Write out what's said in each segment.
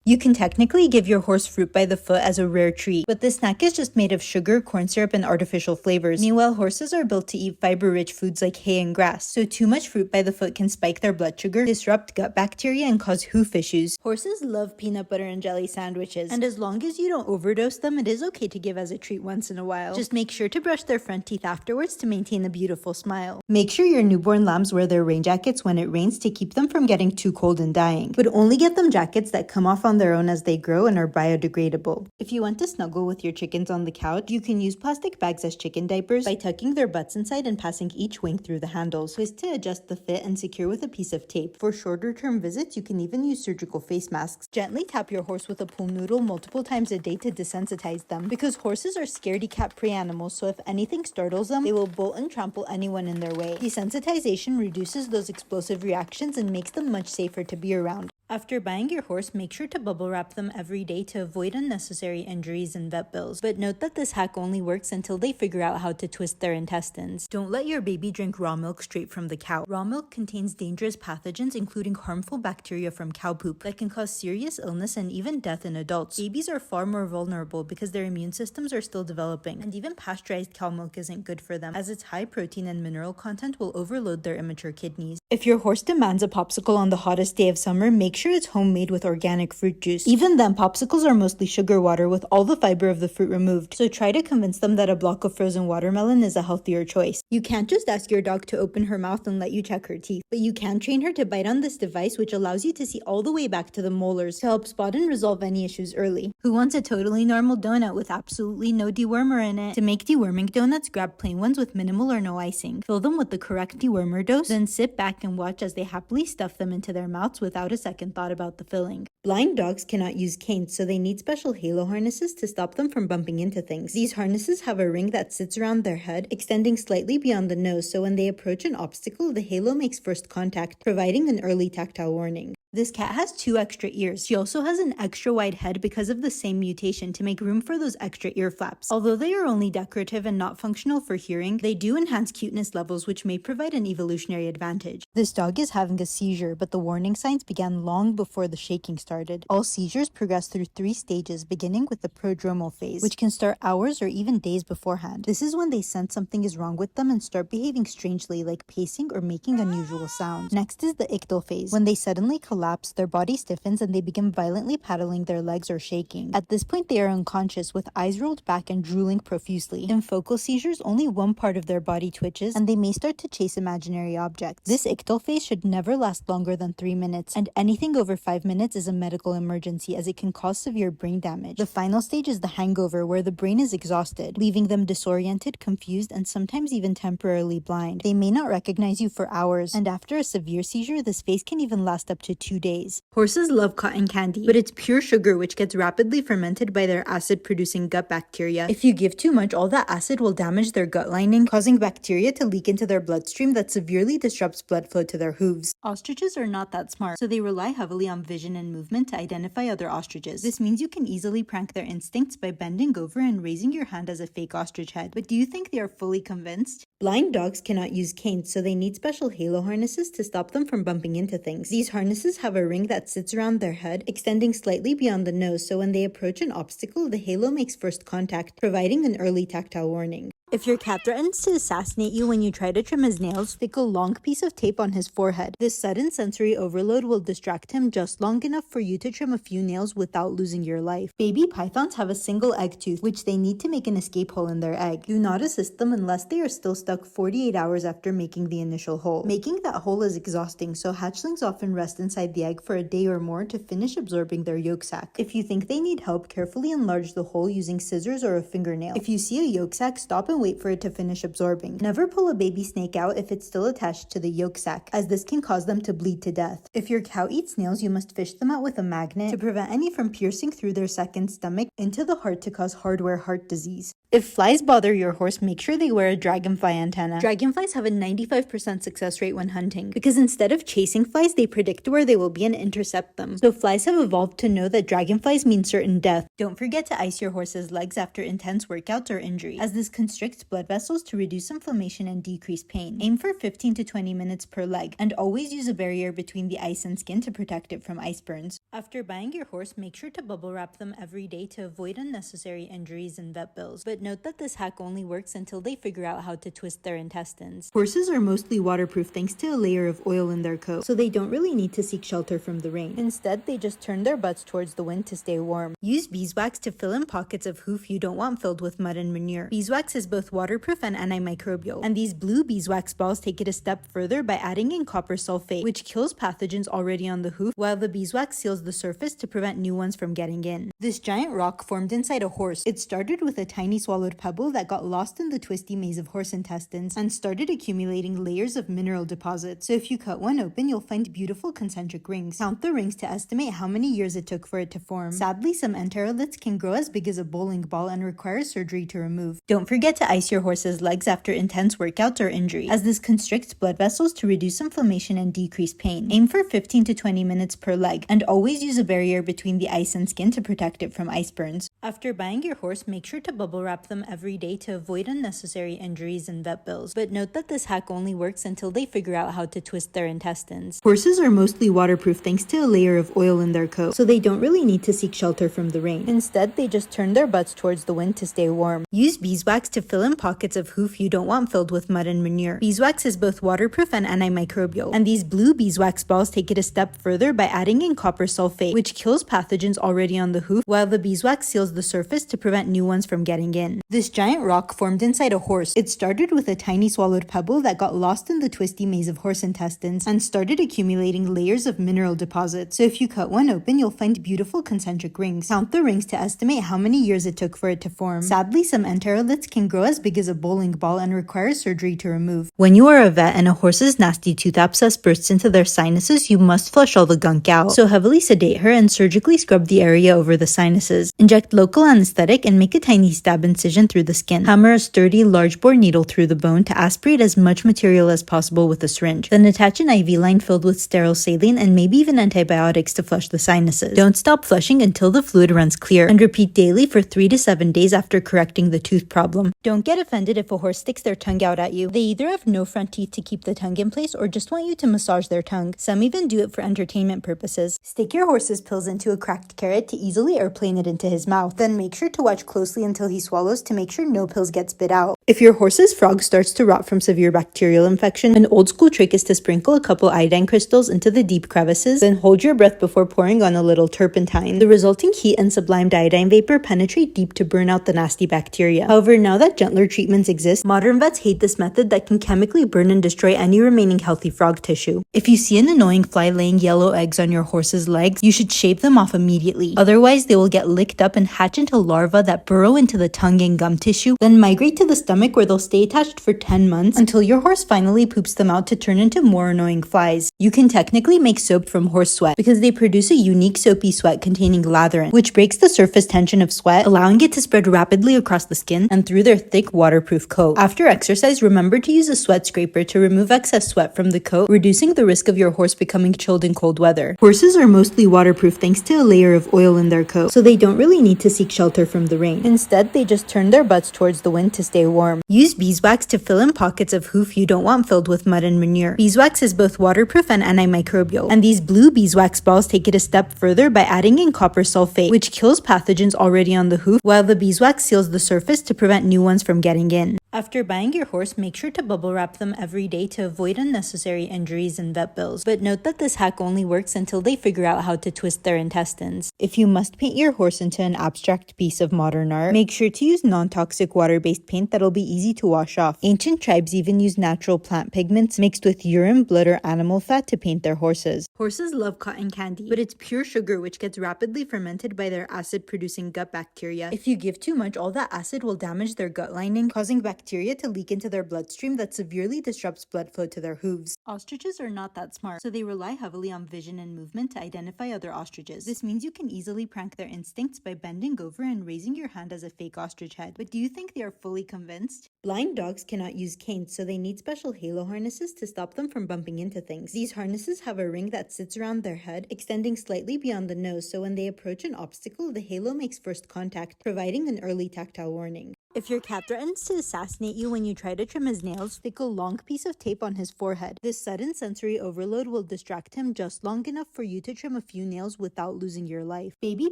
You can technically give your horse fruit by the foot as a rare treat, but this snack is just made of sugar, corn syrup, and artificial flavors. Meanwhile, horses are built to eat fiber-rich foods like hay and grass, so too much fruit by the foot can spike their blood sugar, disrupt gut bacteria, and cause hoof issues. Horses love peanut butter and jelly sandwiches, and as long as you don't overdose them, it is okay to give as a treat once in a while. Just make sure to brush their front teeth afterwards to maintain a beautiful smile. Make sure your newborn lambs wear their rain jackets when it rains to keep them from getting too cold and dying, but only get them jackets that come off on their own as they grow and are biodegradable. If you want to snuggle with your chickens on the couch, you can use plastic bags as chicken diapers by tucking their butts inside and passing each wing through the handles. Twist to adjust the fit and secure with a piece of tape. For shorter term visits, you can even use surgical face masks. Gently tap your horse with a pool noodle multiple times a day to desensitize them, because horses are scaredy cat prey animals, so if anything startles them, they will bolt and trample anyone in their way. Desensitization reduces those explosive reactions and makes them much safer to be around. After buying your horse, make sure to bubble wrap them every day to avoid unnecessary injuries and vet bills. But note that this hack only works until they figure out how to twist their intestines. Don't let your baby drink raw milk straight from the cow. Raw milk contains dangerous pathogens, including harmful bacteria from cow poop that can cause serious illness and even death in adults. Babies are far more vulnerable because their immune systems are still developing, and even pasteurized cow milk isn't good for them, as its high protein and mineral content will overload their immature kidneys. If your horse demands a popsicle on the hottest day of summer, make sure it's homemade with organic fruit juice. Even then, popsicles are mostly sugar water with all the fiber of the fruit removed, so try to convince them that a block of frozen watermelon is a healthier choice. You can't just ask your dog to open her mouth and let you check her teeth, but you can train her to bite on this device, which allows you to see all the way back to the molars to help spot and resolve any issues early. Who wants a totally normal donut with absolutely no dewormer in it? To make deworming donuts, grab plain ones with minimal or no icing. Fill them with the correct dewormer dose, then sit back and watch as they happily stuff them into their mouths without a second thought about the filling. Blind dogs cannot use canes, so they need special halo harnesses to stop them from bumping into things. These harnesses have a ring that sits around their head, extending slightly beyond the nose, so when they approach an obstacle, the halo makes first contact, providing an early tactile warning. This cat has 2 extra ears. She also has an extra wide head because of the same mutation to make room for those extra ear flaps. Although they are only decorative and not functional for hearing, they do enhance cuteness levels, which may provide an evolutionary advantage. This dog is having a seizure, but the warning signs began long before the shaking started. All seizures progress through 3 stages, beginning with the prodromal phase, which can start hours or even days beforehand. This is when they sense something is wrong with them and start behaving strangely, like pacing or making unusual sounds. Next is the ictal phase, when they suddenly collapse, their body stiffens, and they begin violently paddling their legs or shaking. At this point, they are unconscious with eyes rolled back and drooling profusely. In focal seizures, only one part of their body twitches, and they may start to chase imaginary objects. This ictal phase should never last longer than 3 minutes, and anything over 5 minutes is a medical emergency, as it can cause severe brain damage. The final stage is the hangover, where the brain is exhausted, leaving them disoriented, confused, and sometimes even temporarily blind. They may not recognize you for hours, and after a severe seizure, this phase can even last up to 2 days. Horses love cotton candy, but it's pure sugar which gets rapidly fermented by their acid-producing gut bacteria. If you give too much, all that acid will damage their gut lining, causing bacteria to leak into their bloodstream that severely disrupts blood flow to their hooves. Ostriches are not that smart, so they rely heavily on vision and movement to identify other ostriches. This means you can easily prank their instincts by bending over and raising your hand as a fake ostrich head. But do you think they are fully convinced? Blind dogs cannot use canes, so they need special halo harnesses to stop them from bumping into things. These harnesses have a ring that sits around their head, extending slightly beyond the nose, so when they approach an obstacle, the halo makes first contact, providing an early tactile warning. If your cat threatens to assassinate you when you try to trim his nails, stick a long piece of tape on his forehead. This sudden sensory overload will distract him just long enough for you to trim a few nails without losing your life. Baby pythons have a single egg tooth, which they need to make an escape hole in their egg. Do not assist them unless they are still stuck 48 hours after making the initial hole. Making that hole is exhausting, so hatchlings often rest inside the egg for a day or more to finish absorbing their yolk sac. If you think they need help, carefully enlarge the hole using scissors or a fingernail. If you see a yolk sac, stop and wait for it to finish absorbing. Never pull a baby snake out if it's still attached to the yolk sac, as this can cause them to bleed to death. If your cow eats nails, you must fish them out with a magnet to prevent any from piercing through their second stomach into the heart to cause hardware heart disease. If flies bother your horse, make sure they wear a dragonfly antenna. Dragonflies have a 95% success rate when hunting, because instead of chasing flies, they predict where they will be and intercept them. So flies have evolved to know that dragonflies mean certain death. Don't forget to ice your horse's legs after intense workouts or injury, as this constricts blood vessels to reduce inflammation and decrease pain. Aim for 15 to 20 minutes per leg, and always use a barrier between the ice and skin to protect it from ice burns. After buying your horse, make sure to bubble wrap them every day to avoid unnecessary injuries and vet bills. But note that this hack only works until they figure out how to twist their intestines. Horses are mostly waterproof thanks to a layer of oil in their coat, so they don't really need to seek shelter from the rain. Instead, they just turn their butts towards the wind to stay warm. Use beeswax to fill in pockets of hoof you don't want filled with mud and manure. Beeswax is both waterproof and antimicrobial, and these blue beeswax balls take it a step further by adding in copper sulfate, which kills pathogens already on the hoof, while the beeswax seals the surface to prevent new ones from getting in. This giant rock formed inside a horse. It started with a tiny swallowed pebble that got lost in the twisty maze of horse intestines and started accumulating layers of mineral deposits. So if you cut one open, you'll find beautiful concentric rings. Count the rings to estimate how many years it took for it to form. Sadly, some enteroliths can grow as big as a bowling ball and require surgery to remove. Don't forget to ice your horse's legs after intense workouts or injury, as this constricts blood vessels to reduce inflammation and decrease pain. Aim for 15 to 20 minutes per leg, and always use a barrier between the ice and skin to protect it from ice burns. After buying your horse, make sure to bubble wrap them every day to avoid unnecessary injuries and vet bills. But note that this hack only works until they figure out how to twist their intestines. Horses are mostly waterproof thanks to a layer of oil in their coat, so they don't really need to seek shelter from the rain. Instead, they just turn their butts towards the wind to stay warm. Use beeswax to fill in pockets of hoof you don't want filled with mud and manure. Beeswax is both waterproof and antimicrobial, and these blue beeswax balls take it a step further by adding in copper sulfate, which kills pathogens already on the hoof, while the beeswax seals the surface to prevent new ones from getting in. This giant rock formed inside a horse. It started with a tiny swallowed pebble that got lost in the twisty maze of horse intestines and started accumulating layers of mineral deposits. So if you cut one open, you'll find beautiful concentric rings. Count the rings to estimate how many years it took for it to form. Sadly, some enteroliths can grow as big as a bowling ball and require surgery to remove. When you are a vet and a horse's nasty tooth abscess bursts into their sinuses, you must flush all the gunk out. So heavily sedate her and surgically scrub the area over the sinuses. Inject local anesthetic and make a tiny stab incision through the skin. Hammer a sturdy, large bore needle through the bone to aspirate as much material as possible with a syringe. Then attach an IV line filled with sterile saline and maybe even antibiotics to flush the sinuses. Don't stop flushing until the fluid runs clear, and repeat daily for 3 to 7 days after correcting the tooth problem. Don't get offended if a horse sticks their tongue out at you. They either have no front teeth to keep the tongue in place or just want you to massage their tongue. Some even do it for entertainment purposes. Stick your horse's pills into a cracked carrot to easily airplane it into his mouth. Then make sure to watch closely until he swallows to make sure no pills get spit out. If your horse's frog starts to rot from severe bacterial infection, an old school trick is to sprinkle a couple iodine crystals into the deep crevices, then hold your breath before pouring on a little turpentine. The resulting heat and sublimed iodine vapor penetrate deep to burn out the nasty bacteria. However, now that gentler treatments exist, modern vets hate this method that can chemically burn and destroy any remaining healthy frog tissue. If you see an annoying fly laying yellow eggs on your horse's legs, you should shave them off immediately. Otherwise, they will get licked up and hatch into larvae that burrow into the tongue and gum tissue, then migrate to the stomach where they'll stay attached for 10 months until your horse finally poops them out to turn into more annoying flies. You can technically make soap from horse sweat because they produce a unique soapy sweat containing latherine, which breaks the surface tension of sweat, allowing it to spread rapidly across the skin and through their thick waterproof coat. After exercise, remember to use a sweat scraper to remove excess sweat from the coat, reducing the risk of your horse becoming chilled in cold weather. Horses are mostly waterproof thanks to a layer of oil in their coat, so they don't really need to seek shelter from the rain. Instead, they just turn their butts towards the wind to stay warm. Use beeswax to fill in pockets of hoof you don't want filled with mud and manure. Beeswax is both waterproof and antimicrobial, and these blue beeswax balls take it a step further by adding in copper sulfate, which kills pathogens already on the hoof, while the beeswax seals the surface to prevent new ones from getting in. After buying your horse, make sure to bubble wrap them every day to avoid unnecessary injuries and vet bills. But note that this hack only works until they figure out how to twist their intestines. If you must paint your horse into an abstract piece of modern art, make sure to use non-toxic water-based paint that'll be easy to wash off. Ancient tribes even used natural plant pigments mixed with urine, blood, or animal fat to paint their horses. Horses love cotton candy, but it's pure sugar which gets rapidly fermented by their acid-producing gut bacteria. If you give too much, all that acid will damage their gut lining, causing bacteria bacteria to leak into their bloodstream that severely disrupts blood flow to their hooves. Ostriches are not that smart, so they rely heavily on vision and movement to identify other ostriches. This means you can easily prank their instincts by bending over and raising your hand as a fake ostrich head. But do you think they are fully convinced? Blind dogs cannot use canes, so they need special halo harnesses to stop them from bumping into things. These harnesses have a ring that sits around their head, extending slightly beyond the nose, so when they approach an obstacle, the halo makes first contact, providing an early tactile warning. If your cat threatens to assassinate you when you try to trim his nails, stick a long piece of tape on his forehead. This sudden sensory overload will distract him just long enough for you to trim a few nails without losing your life. Baby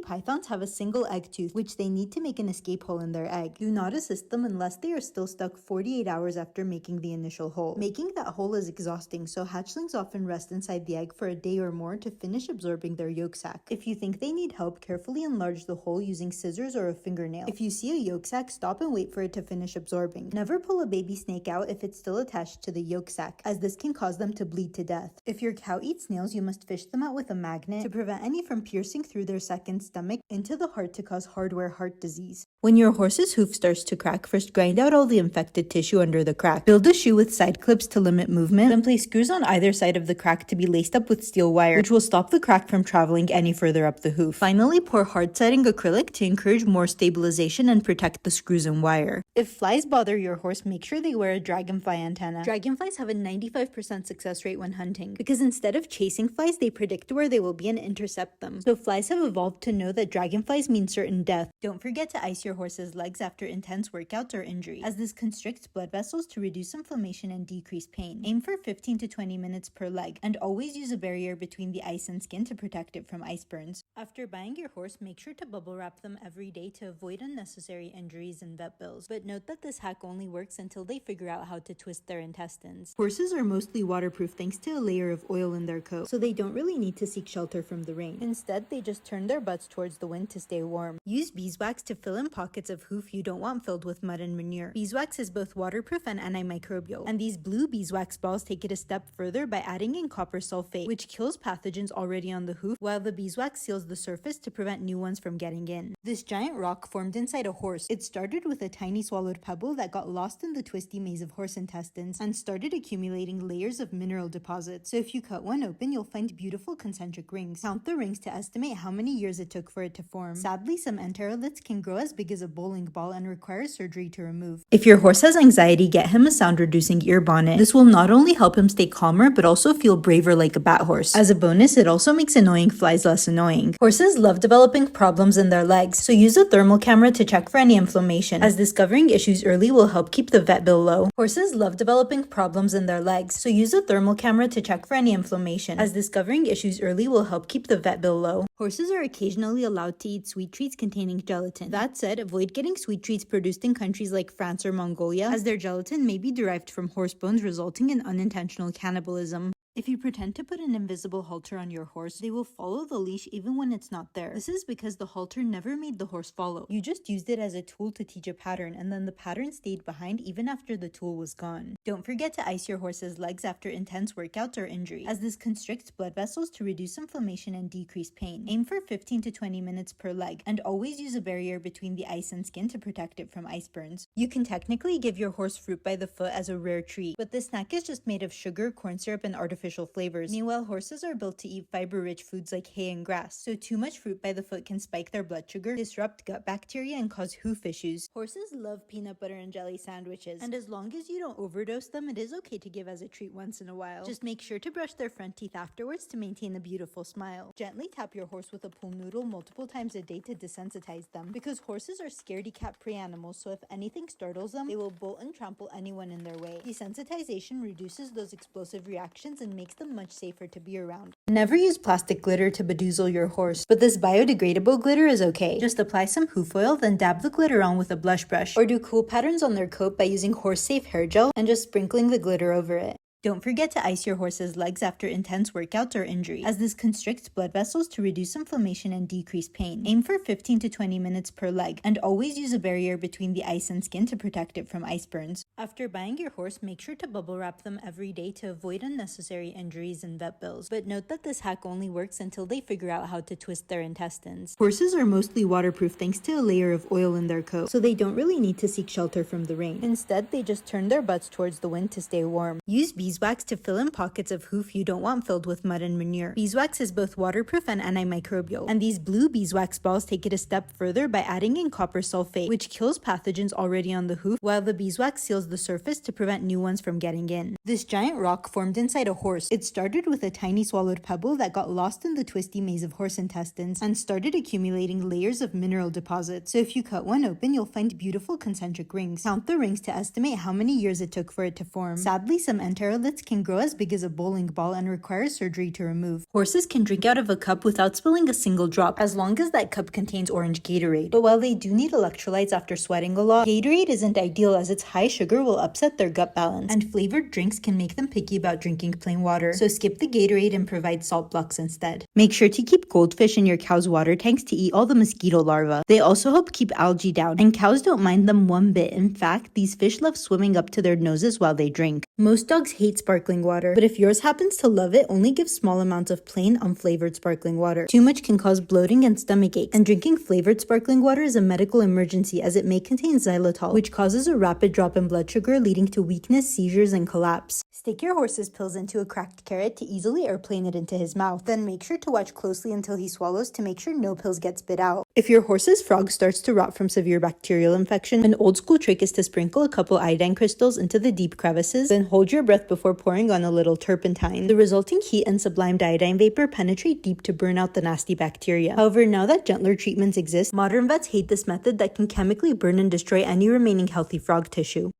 pythons have a single egg tooth, which they need to make an escape hole in their egg. Do not assist them unless they are still stuck 48 hours after making the initial hole. Making that hole is exhausting, so hatchlings often rest inside the egg for a day or more to finish absorbing their yolk sac. If you think they need help, carefully enlarge the hole using scissors or a fingernail. If you see a yolk sac, stop and wait for it to finish absorbing. Never pull a baby snake out if it's still attached to the yolk sac, as this can cause them to bleed to death. If your cow eats nails, you must fish them out with a magnet to prevent any from piercing through their second stomach into the heart to cause hardware heart disease. When your horse's hoof starts to crack, first grind out all the infected tissue under the crack. Build a shoe with side clips to limit movement, then place screws on either side of the crack to be laced up with steel wire, which will stop the crack from traveling any further up the hoof. Finally, pour hard-setting acrylic to encourage more stabilization and protect the screws and wire. If flies bother your horse, make sure they wear a dragonfly antenna. Dragonflies have a 95% success rate when hunting, because instead of chasing flies, they predict where they will be and intercept them. So flies have evolved to know that dragonflies mean certain death. Don't forget to ice your horse's legs after intense workouts or injury, as this constricts blood vessels to reduce inflammation and decrease pain. Aim for 15 to 20 minutes per leg, and always use a barrier between the ice and skin to protect it from ice burns. After buying your horse, make sure to bubble wrap them every day to avoid unnecessary injuries and vet bills. But note that this hack only works until they figure out how to twist their intestines. Horses are mostly waterproof thanks to a layer of oil in their coat, so they don't really need to seek shelter from the rain. Instead, they just turn their butts towards the wind to stay warm. Use beeswax to fill in pockets of hoof you don't want filled with mud and manure. Beeswax is both waterproof and antimicrobial, and these blue beeswax balls take it a step further by adding in copper sulfate, which kills pathogens already on the hoof, while the beeswax seals the surface to prevent new ones from getting in. This giant rock formed inside a horse. It started with a tiny swallowed pebble that got lost in the twisty maze of horse intestines and started accumulating layers of mineral deposits. So if you cut one open, you'll find beautiful concentric rings. Count the rings to estimate how many years it took for it to form. Sadly, some enteroliths can grow as big as a bowling ball and require surgery to remove. If your horse has anxiety, get him a sound-reducing ear bonnet. This will not only help him stay calmer, but also feel braver like a bat horse. As a bonus, it also makes annoying flies less annoying. Horses love developing problems in their legs, so use a thermal camera to check for any inflammation, as discovering issues early will help keep the vet bill low. Horses love developing problems in their legs, so use a thermal camera to check for any inflammation, as discovering issues early will help keep the vet bill low. Horses are occasionally allowed to eat sweet treats containing gelatin. That said, avoid getting sweet treats produced in countries like France or Mongolia, as their gelatin may be derived from horse bones, resulting in unintentional cannibalism. If you pretend to put an invisible halter on your horse, they will follow the leash even when it's not there. This is because the halter never made the horse follow. You just used it as a tool to teach a pattern, and then the pattern stayed behind even after the tool was gone. Don't forget to ice your horse's legs after intense workouts or injury, as this constricts blood vessels to reduce inflammation and decrease pain. Aim for 15 to 20 minutes per leg, and always use a barrier between the ice and skin to protect it from ice burns. You can technically give your horse fruit by the foot as a rare treat, but this snack is just made of sugar, corn syrup, and artificial flavors. Meanwhile, horses are built to eat fiber-rich foods like hay and grass, so too much fruit by the foot can spike their blood sugar, disrupt gut bacteria, and cause hoof issues. Horses love peanut butter and jelly sandwiches, and as long as you don't overdose them, it is okay to give as a treat once in a while. Just make sure to brush their front teeth afterwards to maintain a beautiful smile. Gently tap your horse with a pool noodle multiple times a day to desensitize them, because horses are scaredy cat prey animals, so if anything startles them, they will bolt and trample anyone in their way. Desensitization reduces those explosive reactions and makes them much safer to be around. Never use plastic glitter to bedazzle your horse, but this biodegradable glitter is okay. Just apply some hoof oil, then dab the glitter on with a blush brush, or do cool patterns on their coat by using horse-safe hair gel and just sprinkling the glitter over it. Don't forget to ice your horse's legs after intense workouts or injury, as this constricts blood vessels to reduce inflammation and decrease pain. Aim for 15 to 20 minutes per leg, and always use a barrier between the ice and skin to protect it from ice burns. After buying your horse, make sure to bubble wrap them every day to avoid unnecessary injuries and vet bills. But note that this hack only works until they figure out how to twist their intestines. Horses are mostly waterproof thanks to a layer of oil in their coat, so they don't really need to seek shelter from the rain. Instead, they just turn their butts towards the wind to stay warm. Use beeswax to fill in pockets of hoof you don't want filled with mud and manure. Beeswax is both waterproof and antimicrobial, and these blue beeswax balls take it a step further by adding in copper sulfate, which kills pathogens already on the hoof, while the beeswax seals the surface to prevent new ones from getting in. This giant rock formed inside a horse. It started with a tiny swallowed pebble that got lost in the twisty maze of horse intestines and started accumulating layers of mineral deposits. So if you cut one open, you'll find beautiful concentric rings. Count the rings to estimate how many years it took for it to form. Sadly, some enteroliths can grow as big as a bowling ball and require surgery to remove. Horses can drink out of a cup without spilling a single drop, as long as that cup contains orange Gatorade. But while they do need electrolytes after sweating a lot, Gatorade isn't ideal as its high sugar will upset their gut balance, and flavored drinks can make them picky about drinking plain water. So skip the Gatorade and provide salt blocks instead. Make sure to keep goldfish in your cow's water tanks to eat all the mosquito larvae. They also help keep algae down, and cows don't mind them one bit. In fact, these fish love swimming up to their noses while they drink. Most dogs hate sparkling water, but if yours happens to love it, only give small amounts of plain, unflavored sparkling water. Too much can cause bloating and stomach aches, and drinking flavored sparkling water is a medical emergency as it may contain xylitol, which causes a rapid drop in blood sugar, leading to weakness, seizures, and collapse. Stick your horse's pills into a cracked carrot to easily airplane it into his mouth. Then make sure to watch closely until he swallows to make sure no pills get spit out. If your horse's frog starts to rot from severe bacterial infection, an old school trick is to sprinkle a couple iodine crystals into the deep crevices, then hold your breath before pouring on a little turpentine. The resulting heat and sublimed iodine vapor penetrate deep to burn out the nasty bacteria. However, now that gentler treatments exist, modern vets hate this method that can chemically burn and destroy any remaining healthy frog tissue.